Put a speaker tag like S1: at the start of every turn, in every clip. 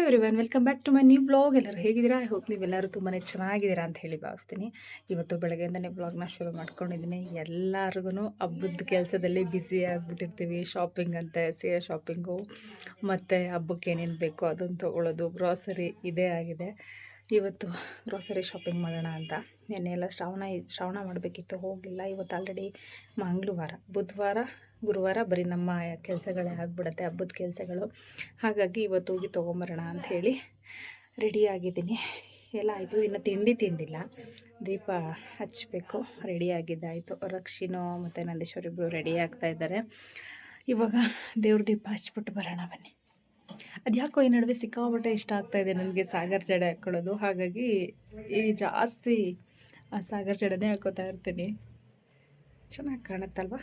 S1: Everyone welcome back to my new blog. ಎಲ್ಲರೂ ಹೇಗಿದ್ದೀರಾ? I hope ನೀವೆಲ್ಲರೂ ತುಂಬಾ ಚೆನ್ನಾಗಿದ್ದೀರಾ ಅಂತ ಹೇಳಿ ಭಾವಿಸ್ತೀನಿ. ಇವತ್ತು ಬೆಳಗ್ಗೆಯಿಂದನೇ ಬ್ಲಾಗ್ನ ಶುರು ಮಾಡ್ಕೊಂಡಿದ್ದೀನಿ. ಎಲ್ಲರಿಗೂ ಹಬ್ಬದ ಕೆಲಸದಲ್ಲಿ ಬ್ಯುಸಿ ಆಗಿಬಿಟ್ಟಿರ್ತೀವಿ. ಶಾಪಿಂಗ್ ಅಂತೆ, ಸೀರೆ ಶಾಪಿಂಗು, ಮತ್ತು ಹಬ್ಬಕ್ಕೆ ಏನೇನು ಬೇಕೋ ಅದನ್ನು ತೊಗೊಳ್ಳೋದು, ಗ್ರಾಸರಿ ಇದೇ ಆಗಿದೆ. ಇವತ್ತು ಗ್ರಾಸರಿ ಶಾಪಿಂಗ್ ಮಾಡೋಣ ಅಂತ. ನೆನ್ನೆ ಎಲ್ಲ ಶ್ರಾವಣ ಮಾಡಬೇಕಿತ್ತು, ಹೋಗಲಿಲ್ಲ. ಇವತ್ತು ಆಲ್ರೆಡಿ ಮಂಗಳವಾರ, ಬುಧವಾರ, ಗುರುವಾರ ಬರೀ ನಮ್ಮ ಕೆಲಸಗಳೇ ಆಗಿಬಿಡುತ್ತೆ, ಹಬ್ಬದ ಕೆಲಸಗಳು. ಹಾಗಾಗಿ ಇವತ್ತು ಹೋಗಿ ತೊಗೊಂಬರೋಣ ಅಂಥೇಳಿ ರೆಡಿಯಾಗಿದ್ದೀನಿ. ಎಲ್ಲ ಆಯಿತು, ಇನ್ನು ತಿಂಡಿ ತಿಂದಿಲ್ಲ, ದೀಪ ಹಚ್ಚಬೇಕು. ರೆಡಿಯಾಗಿದ್ದಾಯಿತು. ರಕ್ಷಿನೋ ಮತ್ತು ನಂದೀಶ್ವರ ಇಬ್ಬರು ರೆಡಿ ಆಗ್ತಾಯಿದ್ದಾರೆ. ಇವಾಗ ದೇವ್ರ ದೀಪ ಹಚ್ಬಿಟ್ಟು ಬರೋಣ ಬನ್ನಿ. ಅದು ಯಾಕೋ ಈ ನಡುವೆ ಸಿಕ್ಕಾಪಟ್ಟೆ ಇಷ್ಟ ಆಗ್ತಾಯಿದೆ ನನಗೆ ಸಾಗರ್ ಜಡೆ ಹಾಕ್ಕೊಳ್ಳೋದು. ಹಾಗಾಗಿ ಈ ಜಾಸ್ತಿ ಆ ಸಾಗರ್ ಜಡೆನೇ ಹಾಕೋತಾ ಇರ್ತೀನಿ. ಚೆನ್ನಾಗಿ ಕಾಣುತ್ತಲ್ವ?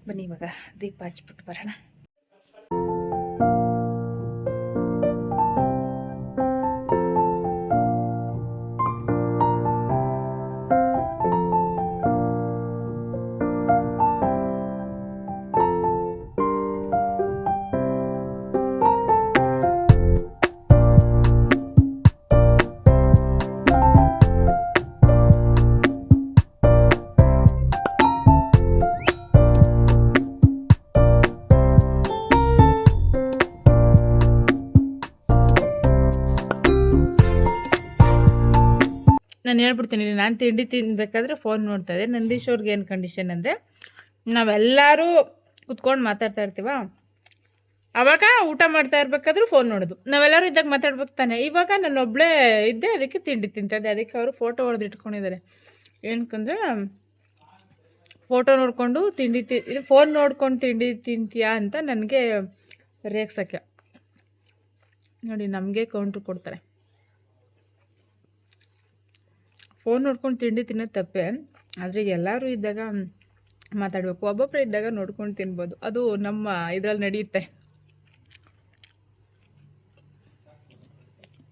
S1: ಬನ್ನಿ ಇವಾಗ ದೀಪ ಹಚ್ಬಿಟ್ಟು ಬರೋಣ. ನಾನು ಹೇಳ್ಬಿಡ್ತೀನಿ, ನಾನು ತಿಂಡಿ ತಿನ್ನಬೇಕಾದ್ರೆ ಫೋನ್ ನೋಡ್ತಾಯಿದ್ದೆ. ನಂದೀಶ್ವರ್ಗೆ ಏನು ಕಂಡೀಷನ್ ಅಂದರೆ, ನಾವೆಲ್ಲರೂ ಕುತ್ಕೊಂಡು ಮಾತಾಡ್ತಾ ಇರ್ತೀವ, ಆವಾಗ ಊಟ ಮಾಡ್ತಾ ಇರ್ಬೇಕಾದ್ರೂ ಫೋನ್ ನೋಡೋದು. ನಾವೆಲ್ಲರೂ ಇದ್ದಾಗ ಮಾತಾಡ್ಬೇಕು ತಾನೆ. ಇವಾಗ ನಾನು ಒಬ್ಬಳೇ ಇದ್ದೆ, ಅದಕ್ಕೆ ತಿಂಡಿ ತಿಂತಾಯಿದ್ದೆ. ಅದಕ್ಕೆ ಅವರು ಫೋಟೋ ಹೊಡೆದು ಇಟ್ಕೊಂಡಿದ್ದಾರೆ. ಏನಕ್ಕಂದರೆ ಫೋಟೋ ನೋಡಿಕೊಂಡು ಫೋನ್ ನೋಡ್ಕೊಂಡು ತಿಂಡಿ ತಿಂತೀಯಾ ಅಂತ ನನಗೆ ರೇಗ್ಸಕ್ಕೆ. ನೋಡಿ, ನಮಗೆ ಕೌಂಟ್ರ್ ಕೊಡ್ತಾರೆ. ಫೋನ್ ನೋಡ್ಕೊಂಡು ತಿಂಡಿ ತಿನ್ನೋದು ತಪ್ಪೆ, ಆದರೆ ಎಲ್ಲರೂ ಇದ್ದಾಗ ಮಾತಾಡಬೇಕು. ಒಬ್ಬೊಬ್ಬರು ಇದ್ದಾಗ ನೋಡ್ಕೊಂಡು ತಿನ್ಬೋದು, ಅದು ನಮ್ಮ ಇದರಲ್ಲಿ ನಡೆಯುತ್ತೆ.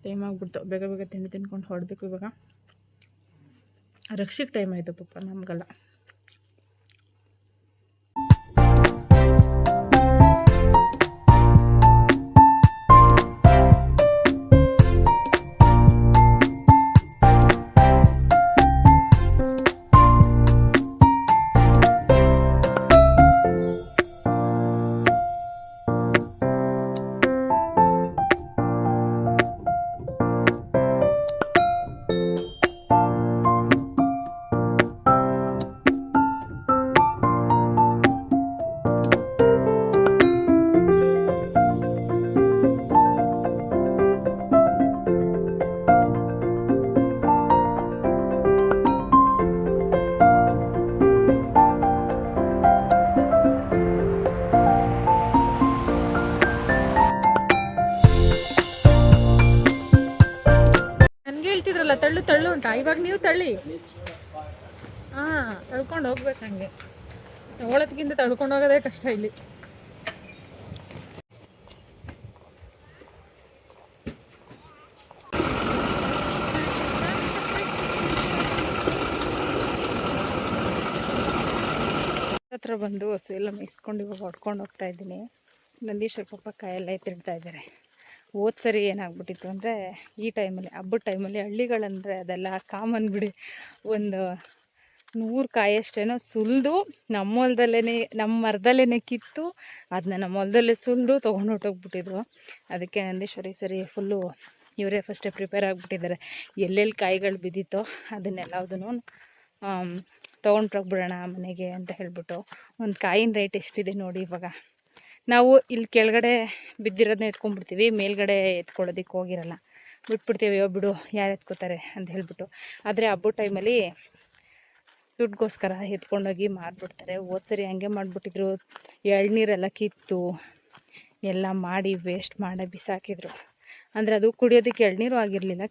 S1: ಟೈಮ್ ಆಗಿಬಿಡ್ತು, ಬೇಗ ಬೇಗ ತಿಂಡಿ ತಿನ್ಕೊಂಡು ಹೊರಡಬೇಕು. ಇವಾಗ ರಕ್ಷಿಗೆ ಟೈಮ್ ಆಯಿತು ಪಾಪ, ನಮಗಲ್ಲ. ತಳ್ಳು ತಳ್ಳು ಉಂಟಾ? ಇವಾಗ ನೀವು ತಳ್ಳಿ. ತಳ್ಕೊಂಡು ಹೋಗ್ಬೇಕು. ಹಂಗೆ ತಗೊಳೋದಕ್ಕಿಂತ ತಳ್ಕೊಂಡು ಹೋಗೋದೇ ಕಷ್ಟ ಇಲ್ಲಿ. ಹತ್ರ ಬಂದು ಹಸು ಎಲ್ಲ ಮೇಯಿಸ್ಕೊಂಡು ಇವಾಗ ಹೊಡ್ಕೊಂಡು ಹೋಗ್ತಾ ಇದ್ದೀನಿ. ನಂದೀಶ್ವರ ಪಾಪ ಕಾಯೆಲ್ಲ ಎತ್ತಿಡ್ತಾ ಇದ್ದಾರೆ. ಹೋದ ಸರಿ ಏನಾಗ್ಬಿಟ್ಟಿತ್ತು ಅಂದರೆ, ಈ ಟೈಮಲ್ಲಿ ಹಬ್ಬದ ಟೈಮಲ್ಲಿ ಹಳ್ಳಿಗಳಂದರೆ ಅದೆಲ್ಲ ಕಾಮನ್ ಬಿಡಿ. ಒಂದು 100 ಕಾಯಷ್ಟೇನೋ ಸುಲಿದು ನಮ್ಮ ಹೊಲದಲ್ಲೇ, ನಮ್ಮ ಮರದಲ್ಲೇ ಕಿತ್ತು ಅದನ್ನ ನಮ್ಮ ಹೊಲದಲ್ಲೇ ಸುಲಿದು ತೊಗೊಂಡು ಹೊಟ್ಟೋಗ್ಬಿಟ್ಟಿದ್ರು. ಅದಕ್ಕೆ ನಂದೀಶ್ವರಿ ಸರಿ ಫುಲ್ಲು ಇವರೇ ಫಸ್ಟೇ ಪ್ರಿಪೇರ್ ಆಗಿಬಿಟ್ಟಿದ್ದಾರೆ. ಎಲ್ಲೆಲ್ಲಿ ಕಾಯಿಗಳು ಬಿದ್ದಿತ್ತೋ ಅದನ್ನೆಲ್ಲದನ್ನು ತೊಗೊಂಡೋಗ್ಬಿಡೋಣ ಮನೆಗೆ ಅಂತ ಹೇಳ್ಬಿಟ್ಟು. ಒಂದು ಕಾಯಿನ ರೇಟ್ ಎಷ್ಟಿದೆ ನೋಡಿ. ಇವಾಗ ನಾವು ಇಲ್ಲಿ ಕೆಳಗಡೆ ಬಿದ್ದಿರೋದನ್ನ ಎತ್ಕೊಂಡ್ಬಿಡ್ತೀವಿ, ಮೇಲ್ಗಡೆ ಎತ್ಕೊಳ್ಳೋದಕ್ಕೆ ಹೋಗಿರಲ್ಲ, ಬಿಟ್ಬಿಡ್ತೀವಿ. ಬಿಡು, ಯಾರು ಎತ್ಕೋತಾರೆ ಅಂತ ಹೇಳ್ಬಿಟ್ಟು. ಆದರೆ ಹಬ್ಬದ ಟೈಮಲ್ಲಿ ದುಡ್ಡುಗೋಸ್ಕರ ಎತ್ಕೊಂಡೋಗಿ ಮಾರ್ಬಿಡ್ತಾರೆ. ಹೋದ ಸರಿ ಹಂಗೆ ಮಾಡಿಬಿಟ್ಟಿದ್ರು. ಎಳ್ನೀರೆಲ್ಲ ಕಿತ್ತು ಎಲ್ಲ ಮಾಡಿ ವೇಸ್ಟ್ ಮಾಡಿ ಬಿಸಾಕಿದ್ರು. ಅಂದರೆ ಅದು ಕುಡಿಯೋದಕ್ಕೆ ಎಳ್ನೀರು ಆಗಿರಲಿಲ್ಲ,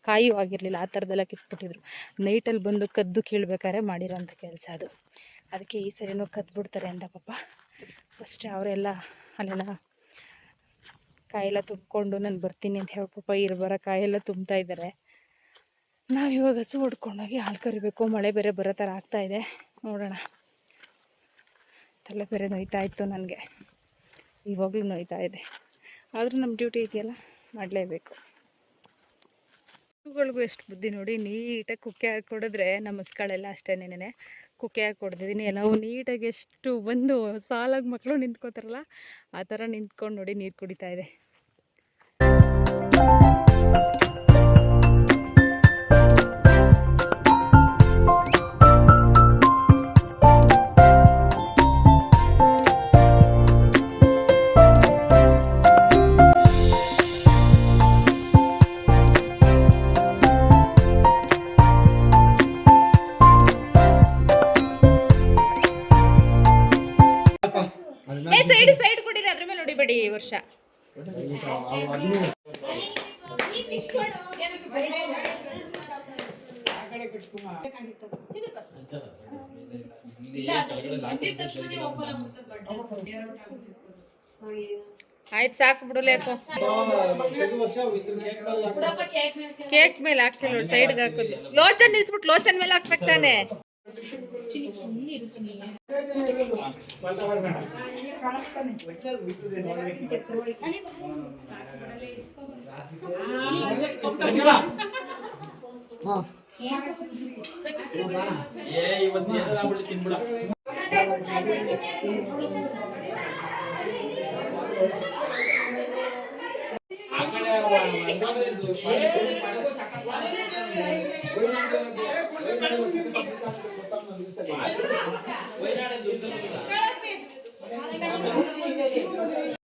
S1: ಕಾಯಿಯೂ ಆಗಿರಲಿಲ್ಲ, ಆ ಥರದ್ದೆಲ್ಲ ಕಿತ್ಬಿಟ್ಟಿದ್ರು. ನೈಟಲ್ಲಿ ಬಂದು ಕದ್ದು ಕೀಳ್ಬೇಕಾದ್ರೆ ಮಾಡಿರೋಂಥ ಕೆಲಸ ಅದು. ಅದಕ್ಕೆ ಈ ಸರಿನೂ ಕದ್ಬಿಡ್ತಾರೆ ಅಂತ ಪಾಪ ಫಸ್ಟೇ ಅವರೆಲ್ಲ ಅಲ್ಲೆಲ್ಲ ಕಾಯೆಲ್ಲ ತುಂಬಿಕೊಂಡು ನಾನು ಬರ್ತೀನಿ ಅಂತ ಹೇಳಿ ಪಾಪ ಬರೋ ಕಾಯೆಲ್ಲ ತುಂಬ್ತಾ ಇದ್ದಾರೆ. ನಾವಿವಾಗ ಹಸು ಹೊಡ್ಕೊಂಡೋಗಿ ಹಾಲು ಕರಿಬೇಕು. ಮಳೆ ಬೇರೆ ಬರೋ ಥರ ಆಗ್ತಾಯಿದೆ, ನೋಡೋಣ. ತಲೆ ಬೇರೆ ನೋಯ್ತಾ ಇತ್ತು ನನಗೆ, ಇವಾಗಲೂ ನೋಯ್ತಾ ಇದೆ. ಆದರೂ ನಮ್ಮ ಡ್ಯೂಟಿ ಇದೆಯಲ್ಲ ಮಾಡಲೇಬೇಕು. ಇವುಗಳಿಗೂ ಎಷ್ಟು ಬುದ್ಧಿ ನೋಡಿ, ನೀಟಾಗಿ ಕುಕ್ಕೆ ಹಾಕಿ ಕೊಡಿದ್ರೆ ನಮ್ಮ ಹಸುಗಳೆಲ್ಲ ಅಷ್ಟೇನೇನೆ ಕುಕ್ಕೆ ಹಾಕಿ ಕೊಡ್ತಿದ್ದೀನಿ. ಎಲ್ಲವೂ ನೀಟಾಗಿ ಎಷ್ಟು ಬಂದು ಸಾಲಾಗಿ ಮಕ್ಕಳು ನಿಂತ್ಕೋತಾರಲ್ಲ ಆ ಥರ ನಿಂತ್ಕೊಂಡು ನೋಡಿ ನೀರು ಕುಡಿತಾ ಇದೆ. ಸೈಡ್ ಕೊಡಿರಿ, ಅದ್ರ ಮೇಲೆ ಹೊಡಿಬೇಡಿ ಈ ವರ್ಷ. ಆಯ್ತು ಸಾಕು ಬಿಡಲೇಕು. ಕೇಕ್ ಮೇಲೆ ಹಾಕ್ತಿಲ್ಲ ನೋಡಿ, ಸೈಡ್ಗೆ ಹಾಕೋದು. ಲೋಚನ್ ನಿಲ್ಸ್ಬಿಟ್ಟು ಲೋಚನ್ ಮೇಲೆ ಹಾಕ್ಬೇಕು ತಾನೆ.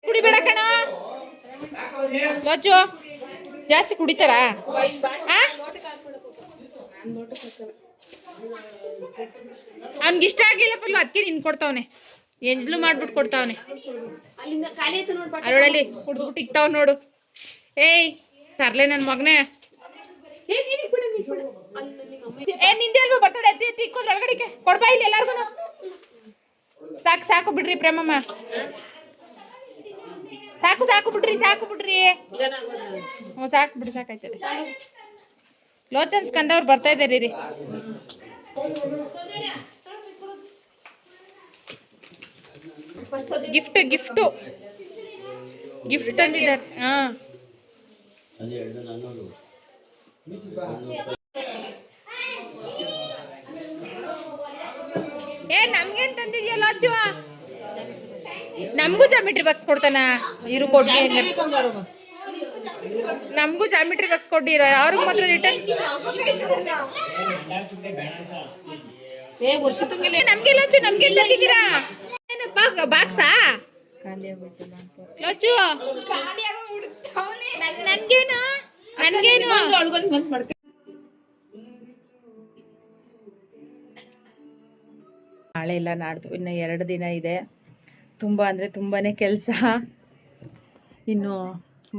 S1: ಕುಡಿಬೇಡ ಕಣ ಲೋಚು, ಜಾಸ್ತಿ ಕುಡಿತಾರ. ಅವ್ನಿಗೆ ಇಷ್ಟ ಆಗ್ಲಿಲ್ಲ ಪರ್ಲು, ಅದಕ್ಕೆ ನಿನ್ ಕೊಡ್ತಾವನೆ, ಎಂಜ್ಲು ಮಾಡ್ಬಿಟ್ಟು ಕೊಡ್ತಾವನೆ. ಅದ್ರೊಳಲ್ಲಿ ಕುಡ್ದ್ಬಿಟ್ಟು ಇಕ್ತಾವ್ ನೋಡು. ಏಯ್ ತರ್ಲೆ ನನ್ನ ಮಗನೇ. ನಿಂದೆ ಅಲ್ವಾ ಬರ್ತಡೆ, ಎತ್ತಿ ಎತ್ತಿ ಇಕ್ಕೋದ್ರ ಒಳಗಡೆಗೆ ಕೊಡ್ಬಾ ಇಲ್ಲಿ ಎಲ್ಲಾರ್ಗು. ಸಾಕು ಸಾಕು ಬಿಡ್ರಿ ಪ್ರೇಮಮ್ಮ, ಸಾಕು ಸಾಕು ಬಿಡ್ರಿ, ಸಾಕು ಬಿಡ್ರಿ. ಹ್ಞೂ ಸಾಕು ಬಿಡ್ರಿ, ಸಾಕಾಯ್ತದೆ. ಲೋಚನ್ ಸ್ಕಂದವ್ರು ಬರ್ತಾ ಇದ್ದಾರೆ ರೀ. ಗಿಫ್ಟ್ ಗಿಫ್ಟು ಗಿಫ್ಟ್ ತಂದಿದ್ದಾರೆ. ಹಾಂ ನಮ್ಗೇನ್ ತಂದಿದ್ಯಾ ಲಾಚು? ನಮಗೂ ಜಾಮಿಟ್ರಿ ಬಾಕ್ಸ್ ಕೊಡ್ತಾನ ಇರು, ಕೊಡ್ಲಿ. ನಮಗೂ ಜಾಮಿಟ್ರಿ ಬಾಕ್ಸ್ ಕೊಟ್ಟಿರೋ, ಅವ್ರಿಗೆ ಮಾತ್ರ ರಿಟರ್ನ್. ನಮ್ಗೆ ಲಾಚು, ನಮ್ಗೆ ತಂದಿದ್ದೀರಾ? ಏನಪ್ಪ ಬಾಕ್ಸಾ ಲಾಚು? ನನ್ಗೇನು ನನ್ಗೇನು ನಾಳೆ ಇಲ್ಲ ನಾಡ್ದು ಇನ್ನು 2 ದಿನ ಇದೆ. ತುಂಬ ಅಂದರೆ ತುಂಬಾ ಕೆಲಸ. ಇನ್ನು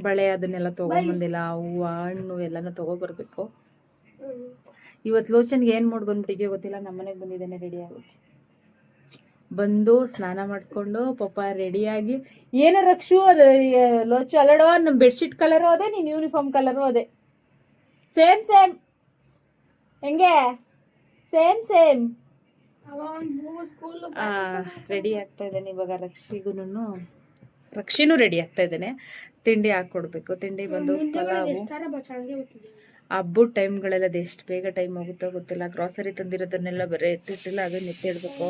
S1: ಬಳೆ ಅದನ್ನೆಲ್ಲ ತೊಗೊಂಬಂದಿಲ್ಲ, ಹೂವು ಹಣ್ಣು ಎಲ್ಲನೂ ತೊಗೊಬರ್ಬೇಕು. ಇವತ್ತು ಲೋಚನ್ಗೆ ಏನು ಮಾಡಿ ಬಂದ್ಬಿಟ್ಟಿದೆಯೋ ಗೊತ್ತಿಲ್ಲ, ನಮ್ಮನೆಗೆ ಬಂದಿದ್ದೇನೆ ರೆಡಿಯಾಗಿ. ಬಂದು ಸ್ನಾನ ಮಾಡಿಕೊಂಡು ಪಾಪ ರೆಡಿಯಾಗಿ, ಏನೋ ರಕ್ಷು ಲೋಚು ಅಲ್ಲಡೋ, ನಮ್ಮ ಬೆಡ್ಶೀಟ್ ಕಲರು ಅದೇ, ನೀನು ಯೂನಿಫಾರ್ಮ್ ಕಲರು ಅದೇ, ಸೇಮ್ ಸೇಮ್. ಹೆಂಗೆ ಸೇಮ್ ಸೇಮ್. ರೆಡಿ ಆಗ್ತಾ ಇದ್ದಾನೆ ಇವಾಗ. ರಕ್ಷಿನೂ ರೆಡಿ ಆಗ್ತಾ ಇದ್ದಾನೆ. ತಿಂಡಿ ಹಾಕ್ಕೊಡ್ಬೇಕು. ತಿಂಡಿ ಬಂದು ಪಲಾವು. ಹಬ್ಬದ ಟೈಮ್ಗಳೆಲ್ಲ ಅದು ಎಷ್ಟು ಬೇಗ ಟೈಮ್ ಹೋಗುತ್ತೋ ಗೊತ್ತಿಲ್ಲ. ಗ್ರಾಸರಿ ತಂದಿರೋದನ್ನೆಲ್ಲ ಬರೀ ಎತ್ತಿಟ್ಟಿಲ್ಲ, ಅದನ್ನ ಎತ್ತಿಡ್ಬೇಕು.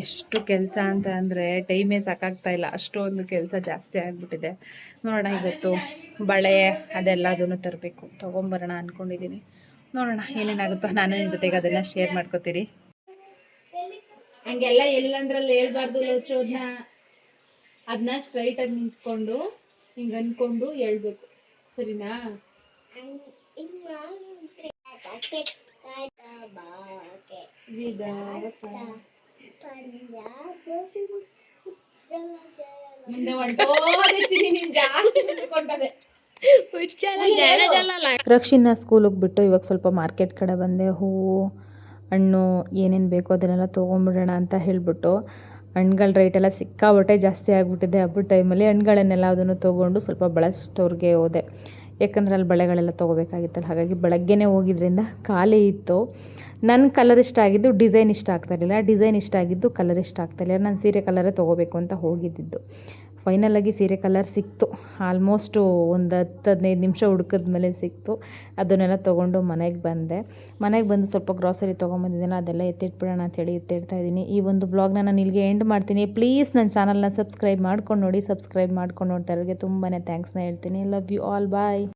S1: ಎಷ್ಟು ಕೆಲಸ ಅಂತ ಅಂದರೆ ಟೈಮೇ ಸಾಕಾಗ್ತಾ ಇಲ್ಲ, ಅಷ್ಟೊಂದು ಕೆಲಸ ಜಾಸ್ತಿ ಆಗಿಬಿಟ್ಟಿದೆ. ನೋಡೋಣ, ಇವತ್ತು ಬಳೆ ಅದೆಲ್ಲದನ್ನು ತರಬೇಕು, ತೊಗೊಂಬರೋಣ ಅಂದ್ಕೊಂಡಿದ್ದೀನಿ. ನೋಡೋಣ ಏನೇನಾಗುತ್ತೋ. ನಾನು ನಿಮ್ಮ ಜೊತೆಗೆ ಅದನ್ನು ಶೇರ್ ಮಾಡ್ಕೋತೀರಿ. ಹಂಗೆಲ್ಲ ಎಲ್ಲಂದ್ರಲ್ಲಿ ಹೇಳ್ಬಾರ್ದು ಲೋಚು. ಅದನ್ನ ಸ್ಟ್ರೈಟಾಗಿ ನಿಂತ್ಕೊಂಡು ಹಿಂಗೆ ಅನ್ಕೊಂಡು ಹೇಳ್ಬೇಕು, ಸರಿನಾ? ರಕ್ಷಿನ ಸ್ಕೂಲಿಗೆ ಬಿಟ್ಟು ಇವಾಗ ಸ್ವಲ್ಪ ಮಾರ್ಕೆಟ್ ಕಡೆ ಬಂದೆ. ಹೂವು ಹಣ್ಣು ಏನೇನು ಬೇಕೋ ಅದನ್ನೆಲ್ಲ ತೊಗೊಂಬಿಡೋಣ ಅಂತ ಹೇಳಿಬಿಟ್ಟು. ಹಣ್ಗಳ ರೇಟೆಲ್ಲ ಸಿಕ್ಕಾಬಟ್ಟೆ ಜಾಸ್ತಿ ಆಗಿಬಿಟ್ಟಿದೆ ಹಬ್ಬದ ಟೈಮಲ್ಲಿ. ಹಣ್ಗಳನ್ನೆಲ್ಲ ಅದನ್ನು ತೊಗೊಂಡು ಸ್ವಲ್ಪ ಬಳೆ ಸ್ಟೋರ್ಗೆ ಹೋದೆ, ಯಾಕಂದರೆ ಅಲ್ಲಿ ಬಳೆಗಳೆಲ್ಲ ತೊಗೋಬೇಕಾಗಿತ್ತಲ್ಲ. ಹಾಗಾಗಿ ಬೆಳಗ್ಗೆನೇ ಹೋಗಿದ್ರಿಂದ ಖಾಲಿ ಇತ್ತು. ನನ್ನ ಕಲರ್ ಇಷ್ಟ ಆಗಿದ್ದು, ಡಿಸೈನ್ ಇಷ್ಟ ಆಗ್ತಾಯಿರಲಿಲ್ಲ. ಡಿಸೈನ್ ಇಷ್ಟ ಆಗಿದ್ದು, ಕಲರ್ ಇಷ್ಟ ಆಗ್ತಾಯಿಲ್ಲ. ನಾನು ಸೀರೆ ಕಲರೇ ತೊಗೋಬೇಕು ಅಂತ ಹೋಗಿದ್ದಿದ್ದು. ಫೈನಲಾಗಿ ಸೀರೆ ಕಲರ್ ಸಿಕ್ತು. ಆಲ್ಮೋಸ್ಟು ಒಂದು 10-15 ನಿಮಿಷ ಹುಡುಕಿದ್ಮೇಲೆ ಸಿಕ್ತು. ಅದನ್ನೆಲ್ಲ ತೊಗೊಂಡು ಮನೆಗೆ ಬಂದೆ. ಮನೆಗೆ ಬಂದು ಸ್ವಲ್ಪ ಗ್ರಾಸರಿ ತೊಗೊಂಬಂದಿದ್ದೀನಲ್ಲ, ಅದೆಲ್ಲ ಎತ್ತಿಟ್ಬಿಡೋಣ ಅಂಥೇಳಿ ಎತ್ತಿಡ್ತಾ ಇದ್ದೀನಿ. ಈ ಒಂದು ವ್ಲಾಗ್ನ ನಾನು ಇಲ್ಲಿಗೆ ಎಂಡ್ ಮಾಡ್ತೀನಿ. ಪ್ಲೀಸ್ ನನ್ನ ಚಾನಲ್ನ ಸಬ್ಸ್ಕ್ರೈಬ್ ಮಾಡ್ಕೊಂಡು ನೋಡಿ. ಸಬ್ಸ್ಕ್ರೈಬ್ ಮಾಡ್ಕೊಂಡು ನೋಡ್ತಾ ಇರೋರಿಗೆ ತುಂಬಾ ಥ್ಯಾಂಕ್ಸ್ನ ಹೇಳ್ತೀನಿ. Love you all, bye.